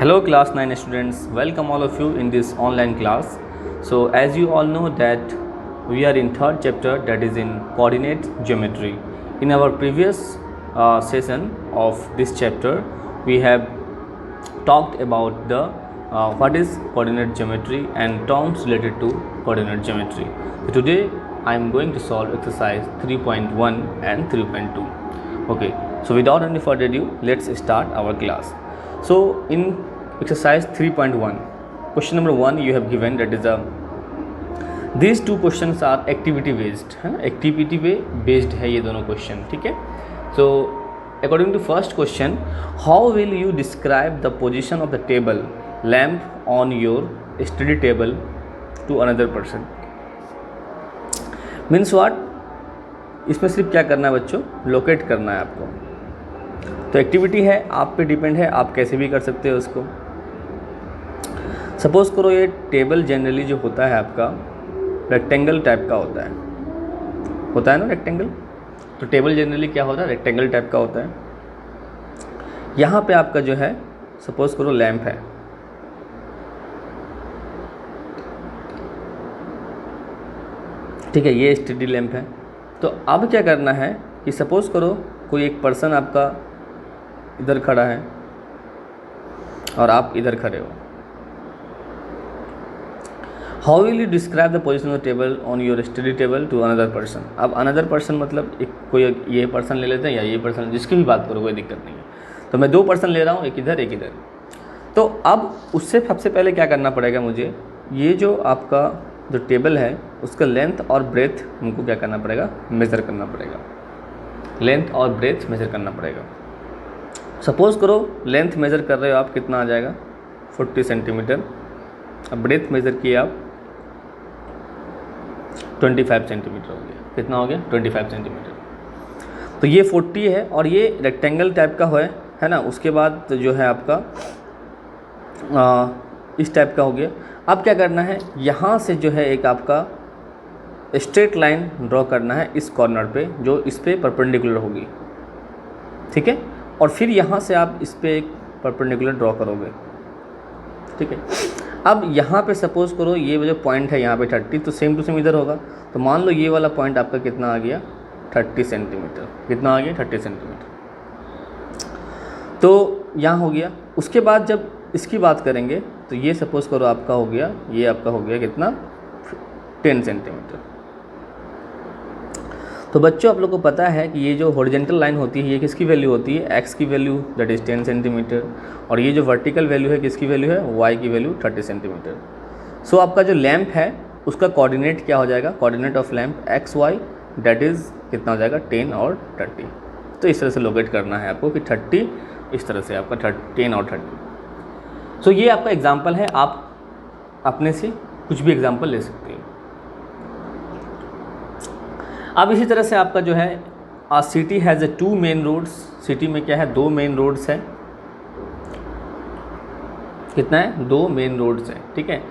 Hello class 9 students, welcome all of you in this online class. So as you all know that we are in third chapter, that is in coordinate geometry. In our previous session of this chapter we have talked about the what is coordinate geometry and terms related to coordinate geometry. So today I am going to solve exercise 3.1 and 3.2. Okay, so without any further ado, let's start our class. So in exercise 3.1, question number 1 you have given, that is these two questions are activity based है, activity based है ये दोनों question, ठीक है. So according to first question, how will you describe the position of the table lamp on your study table to another person? Means what? इसमें सिर्फ क्या करना है बच्चों, लोकेट करना है आपको. तो एक्टिविटी है, आप पे डिपेंड है, आप कैसे भी कर सकते हो उसको. सपोज करो ये टेबल जनरली जो होता है आपका रेक्टेंगल टाइप का होता है ना रेक्टेंगल. तो टेबल जनरली क्या होता है, रेक्टेंगल टाइप का होता है. यहाँ पे आपका जो है सपोज करो लैंप है, ठीक है, ये स्टडी लैंप है. तो अब क्या करना है कि सपोज करो कोई एक पर्सन आपका इधर खड़ा है और आप इधर खड़े हो. How will you describe the position of the table on your study table to another person. अब अनदर पर्सन मतलब एक कोई ये पर्सन ले लेते हैं या ये पर्सन, जिसकी भी बात करो कोई दिक्कत नहीं है. तो मैं दो पर्सन ले रहा हूँ, एक इधर एक इधर. तो अब उससे सबसे पहले क्या करना पड़ेगा मुझे, ये जो आपका जो टेबल है उसका लेंथ और ब्रेथ हमको क्या करना पड़ेगा, मेज़र करना पड़ेगा. लेंथ और ब्रेथ मेज़र करना पड़ेगा. सपोज़ करो लेंथ मेज़र कर रहे हो आप, कितना आ जाएगा 40 सेंटीमीटर. अब ब्रेथ मेज़र किए आप 25 सेंटीमीटर हो गया. कितना हो गया 25 सेंटीमीटर. तो ये 40 है और ये रेक्टेंगल टाइप का है ना. उसके बाद जो है आपका इस टाइप का हो गया. अब क्या करना है, यहाँ से जो है एक आपका स्ट्रेट लाइन ड्रॉ करना है इस कॉर्नर पे, जो इस पे परपेंडिकुलर होगी, ठीक है. और फिर यहाँ से आप इस पे एक परपेंडिकुलर ड्रॉ करोगे, ठीक है. अब यहाँ पे सपोज़ करो ये जो पॉइंट है यहाँ पे 30, तो सेम टू सेम इधर होगा. तो मान लो ये वाला पॉइंट आपका कितना आ गया 30 सेंटीमीटर. कितना आ गया 30 सेंटीमीटर. तो यहाँ हो गया. उसके बाद जब इसकी बात करेंगे तो ये सपोज़ करो आपका हो गया, ये आपका हो गया कितना 10 सेंटीमीटर. तो बच्चों आप लोग को पता है कि ये जो हॉरिजेंटल लाइन होती है ये किसकी वैल्यू होती है, एक्स की वैल्यू दैट इज़ 10 सेंटीमीटर. और ये जो वर्टिकल वैल्यू है किसकी वैल्यू है, वाई की वैल्यू 30 सेंटीमीटर. सो आपका जो लैंप है उसका कोऑर्डिनेट क्या हो जाएगा, coordinate of lamp x y that is कितना हो जाएगा 10 और 30. तो इस तरह से लोकेट करना है आपको कि 30 इस तरह से आपका 10 और 30. सो ये आपका एग्जाम्पल है, आप अपने से कुछ भी एग्जाम्पल ले सकते हो. अब इसी तरह से आपका जो है city has a 2 main roads. City में क्या है, 2 मेन रोड्स हैं. कितना है, 2 मेन रोड्स हैं, ठीक है.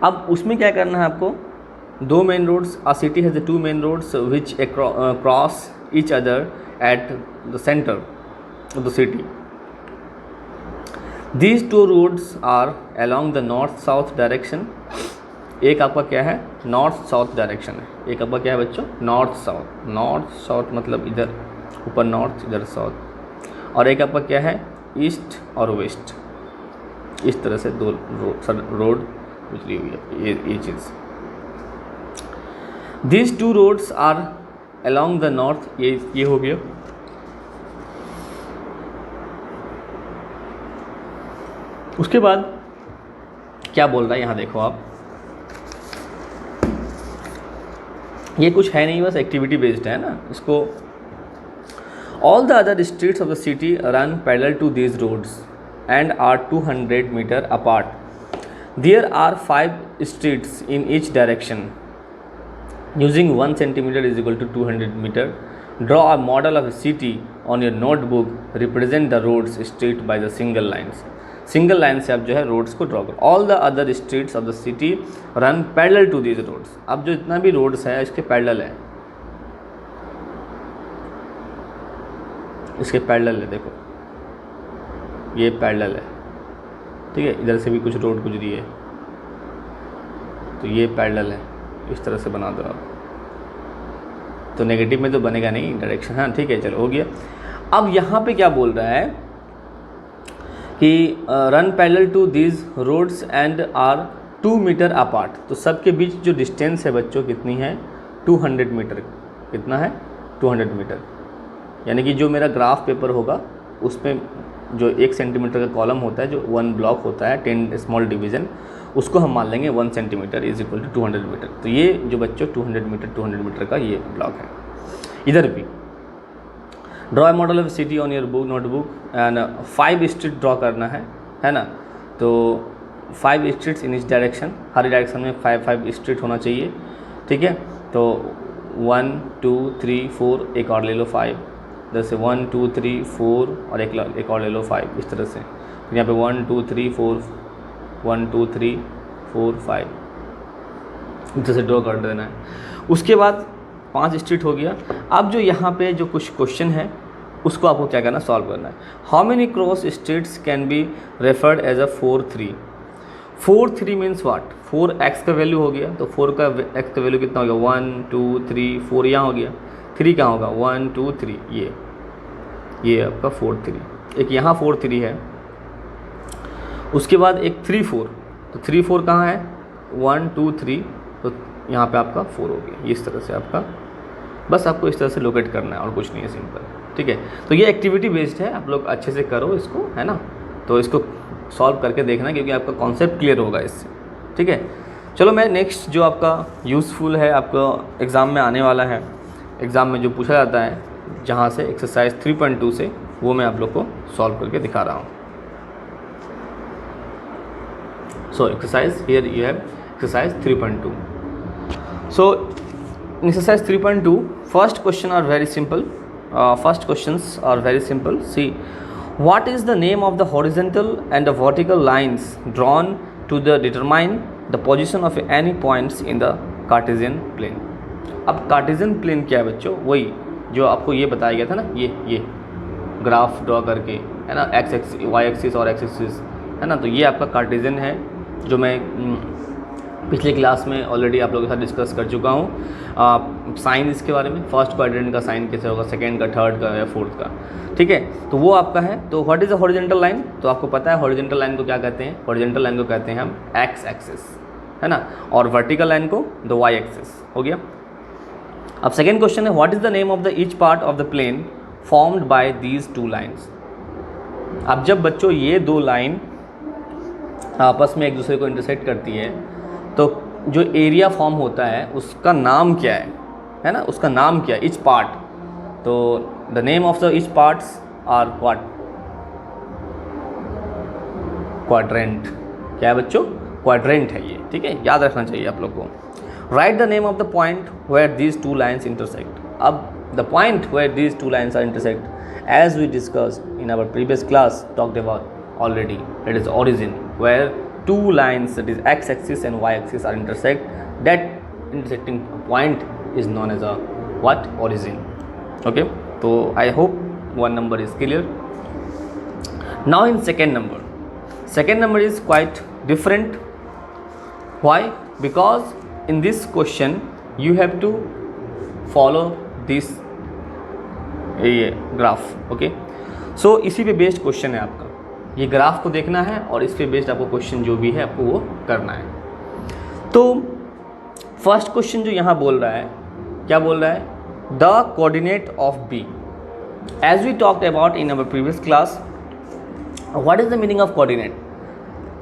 अब उसमें क्या करना है आपको, 2 main roads. City has a 2 main roads which cross each other at the centre of the city. These 2 roads are along the north south direction. एक आपका क्या है, नॉर्थ साउथ डायरेक्शन है. एक आपका क्या है बच्चों, नॉर्थ साउथ. नॉर्थ साउथ मतलब इधर ऊपर नॉर्थ इधर साउथ. और एक आपका क्या है, ईस्ट और वेस्ट. इस तरह से 2 रोड निकली हुई है ये चीज़. These 2 roads are along the north. ये हो गया. उसके बाद क्या बोल रहा है यहाँ देखो आप, ये कुछ है नहीं, बस एक्टिविटी बेस्ड है ना इसको. All the other streets of the city run parallel to these roads and are 200 metre apart. There are 5 streets in each direction. Using 1 centimetre is equal to 200 metre. Draw a model of a city on your notebook. Represent the roads street by the single lines. Single line से आप जो है roads को draw करो. All the other streets of the city run parallel to these roads. अब जो इतना भी रोड्स है इसके पैरेलल है, इसके पैरेलल है, देखो ये पैरेलल है. ठीक है, इधर से भी कुछ रोड गुजरी है तो ये पैरेलल है, इस तरह से बना दो आप, तो नेगेटिव में तो बनेगा नहीं डायरेक्शन। हाँ ठीक है, चलो हो गया। अब यहाँ पे क्या बोल रहा है कि run parallel to these roads and are 2 metre apart, तो सबके बीच जो डिस्टेंस है बच्चों कितनी है, 200 मीटर। कितना है, 200 मीटर। यानी कि जो मेरा ग्राफ पेपर होगा उसमें जो 1 सेंटीमीटर का कॉलम होता है, जो 1 ब्लॉक होता है 10 स्मॉल डिवीज़न, उसको हम मान लेंगे 1 centimetre is equal to 200 metre. तो ये जो बच्चों 200 मीटर का ये ब्लॉक है। इधर भी draw a model of city on your book notebook and 5 street draw करना है ना। तो 5 स्ट्रीट्स इन इस डायरेक्शन, हर डायरेक्शन में 5 स्ट्रीट होना चाहिए, ठीक है। तो 1 2 3 4, एक और ले लो 5, जैसे 1 2 3 4 और एक और ले लो 5, इस तरह से। यहाँ पे 1 2 3 4 1 2 3 4 5 इस तरह से ड्रॉ कर देना है। उसके बाद 5 स्ट्रीट हो गया। अब जो यहाँ पे जो कुछ क्वेश्चन है उसको आपको क्या करना, सॉल्व करना है। How many cross streets can be referred as a 4 3। 4 3 means what, 4 x का वैल्यू हो गया, तो 4 का x का वैल्यू कितना हो गया, 1 2 3 4 यहाँ हो गया, 3 कहाँ होगा, 1 2 3, ये आपका 4 3, एक यहाँ 4 3 है। उसके बाद एक 3 4, तो 3 4 कहाँ है, 1 2 3, तो यहाँ पे आपका 4 हो गया। इस तरह से आपका, बस आपको इस तरह से लोकेट करना है और कुछ नहीं है, सिंपल, ठीक है। तो ये एक्टिविटी बेस्ड है, आप लोग अच्छे से करो इसको, है ना। तो इसको सॉल्व करके देखना, क्योंकि आपका कॉन्सेप्ट क्लियर होगा इससे, ठीक है। चलो मैं नेक्स्ट जो आपका यूज़फुल है, आपको एग्ज़ाम में आने वाला है, एग्ज़ाम में जो पूछा जाता है जहाँ से एक्सरसाइज 3.2 से, वो मैं आप लोग को सॉल्व करके दिखा रहा हूँ। So exercise here you have exercise 3.2. So in exercise 3.2, first question are very simple. First questions are very simple. See, what is the name of the horizontal and the vertical lines drawn to determine the position of any points in the Cartesian plane? अब Cartesian plane क्या है बच्चों, वही जो आपको ये बताया गया था ना, ये ग्राफ ड्रॉ करके, है ना, एक्स एक्सिस, वाई एक्सिस और एक्स एक्सिस, है ना। तो ये आपका कार्टेशियन है, जो मैं पिछले क्लास में ऑलरेडी आप लोगों के साथ डिस्कस कर चुका हूँ। साइन इसके बारे में, फर्स्ट क्वाड्रेंट का साइन कैसे होगा, सेकंड का, थर्ड का या फोर्थ का, ठीक है। तो वो आपका है। तो what is a horizontal line, तो आपको पता है हॉरिजॉन्टल लाइन को क्या कहते हैं, हॉरिजॉन्टल लाइन को कहते हैं हम एक्स एक्सिस, है ना, और वर्टिकल लाइन को द वाई एक्सिस, हो गया। अब सेकेंड क्वेश्चन है, what is the name of the each part of the plane formed by these two lines. अब जब बच्चों ये दो लाइन आपस में एक दूसरे को इंटरसेक्ट करती है, तो जो एरिया फॉर्म होता है उसका नाम क्या है ना, उसका नाम क्या है, ईच पार्ट। तो the name of the each parts are quadrant. क्या है बच्चों, क्वाड्रेंट है ये, ठीक है, याद रखना चाहिए आप लोग को। Write the name of the point where these two lines intersect. अब the point where these two lines are intersect, as we discussed in our previous class, talked about already, that is origin, where two lines, that is x axis and y axis, are intersect. That intersecting point is known as a what, origin. Okay, so I hope one number is clear. Now in second number is quite different. Why? Because in this question you have to follow this graph. Okay, so इसी पे based question है आपका, ये graph को देखना है और इस पे बेस्ड आपको क्वेश्चन जो भी है आपको वो करना है। तो फर्स्ट क्वेश्चन जो यहाँ बोल रहा है, क्या बोल रहा है, the coordinate of B. As we talked about in our previous class, what is the meaning of coordinate,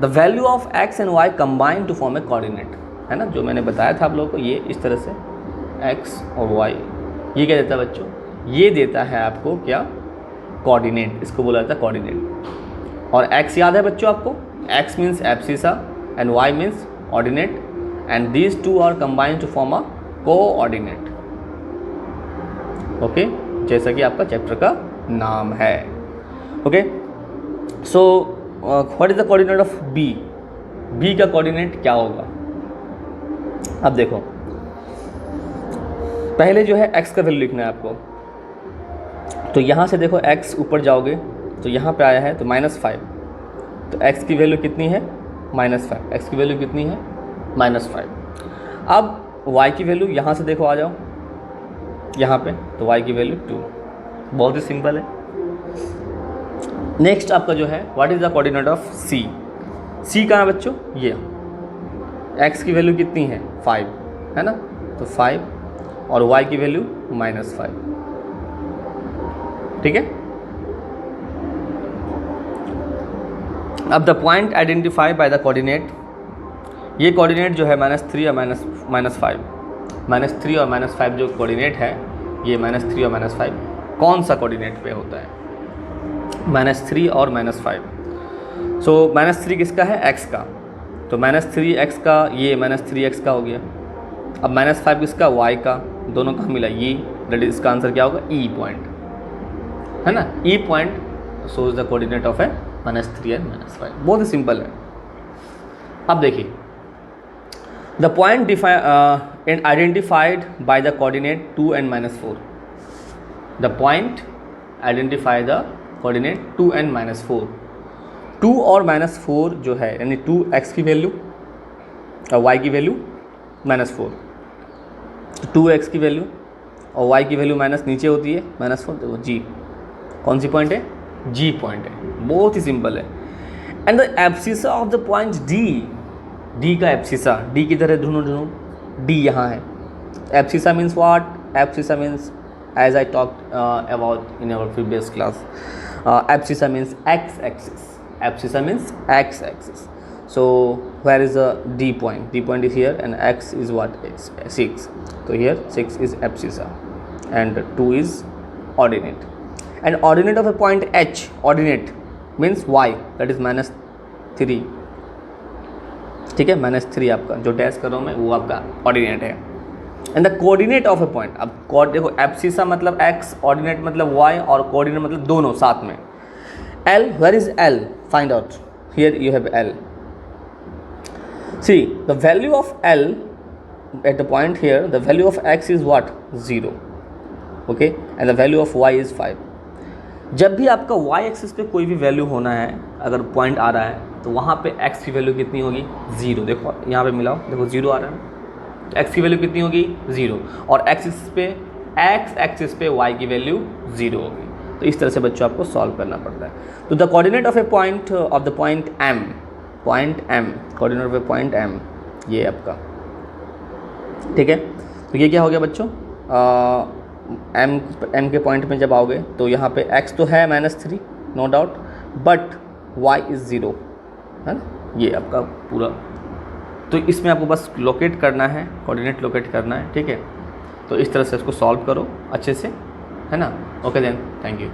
the value of x and y combine to form a coordinate, है ना, जो मैंने बताया था आप लोगों को, ये इस तरह से एक्स और वाई, ये क्या देता है बच्चों, ये देता है आपको क्या, कोऑर्डिनेट, इसको बोला जाता है कोऑर्डिनेट। और x याद है बच्चों आपको, x means abscissa and y means ordinate, and these two are combined to form a coordinate. Okay, जैसा कि आपका चैप्टर का नाम है। Okay, so what is the coordinate of b, b का कोऑर्डिनेट क्या होगा। अब देखो, पहले जो है x का वैल्यू लिखना है आपको। तो यहाँ से देखो x ऊपर जाओगे तो यहाँ पे आया है तो -5, तो x की वैल्यू कितनी है -5, x की वैल्यू कितनी है -5। अब y की वैल्यू यहाँ से देखो, आ जाओ यहाँ पे, तो y की वैल्यू 2, बहुत ही सिंपल है। नेक्स्ट आपका जो है what is the coordinate of c, c कहाँ है बच्चों, ये x की वैल्यू कितनी है 5 है ना, तो 5 और y की वैल्यू -5, ठीक है। अब the point identify by the coordinate, ये कोऑर्डिनेट जो है -3 और -5, -3 और -5 जो कोऑर्डिनेट है, ये -3 और -5 कौन सा कोऑर्डिनेट पे होता है, -3 और -5। सो -3 किसका है, x का, तो -3x का, ये -3x का हो गया। अब -5 किसका, y का, दोनों का मिला ये, दैट इज इसका आंसर क्या होगा, e पॉइंट है ना, e point shows the coordinate of A -3 and -5, बहुत ही सिंपल है। अब देखिए the point identified by the coordinate 2 and -4, the point identify the coordinate 2 and -4, 2 और -4 जो है, यानी 2x की वैल्यू और y की वैल्यू -4, तो 2x की वैल्यू और y की वैल्यू माइनस नीचे होती है -4, देखो g कौन सी पॉइंट है, g पॉइंट है, बहुत ही सिंपल है। And the abscissa of the point d का एब्सिसा, d की तरह ढूंढो, d यहाँ है। Abscissa means what, abscissa means as I talked about in our previous class, abscissa means x-axis, abscissa means x-axis. So where is the D point? D point is here and x is what, is 6. So here 6 is abscissa and 2 is ordinate. And ordinate of a point H, ordinate means y, that is -3, ठीक है, -3 आपका जो dash कर रहा हूँ मैं वो आपका ऑर्डिनेट है। And the coordinate of a point, अब देखो एब्सिसा मतलब x, ऑर्डिनेट मतलब y और कोऑर्डिनेट मतलब दोनों साथ में। L, where is L, find out, here you have L। See the value of L at the point here, the value of x is what, 0, okay, and the value of y is 5। जब भी आपका y axis पे कोई भी value होना है, अगर point आ रहा है तो वहाँ पे x की वैल्यू कितनी होगी, 0। देखो यहाँ पे मिलाओ, देखो 0 आ रहा है, तो x की वैल्यू कितनी होगी, 0, और x एक्सिस पे y की वैल्यू 0 होगी। तो इस तरह से बच्चों आपको सॉल्व करना पड़ता है। तो the coordinate of a point of the point m, coordinate of a point m, ये आपका, ठीक है। तो ये क्या हो गया बच्चों, m के पॉइंट में जब आओगे तो यहाँ पे x तो है -3 no doubt, but y is 0 है ना, ये आपका पूरा। तो इसमें आपको बस लोकेट करना है, कोऑर्डिनेट लोकेट करना है, ठीक है। तो इस तरह से इसको सॉल्व करो अच्छे से, है ना। Okay then, thank you.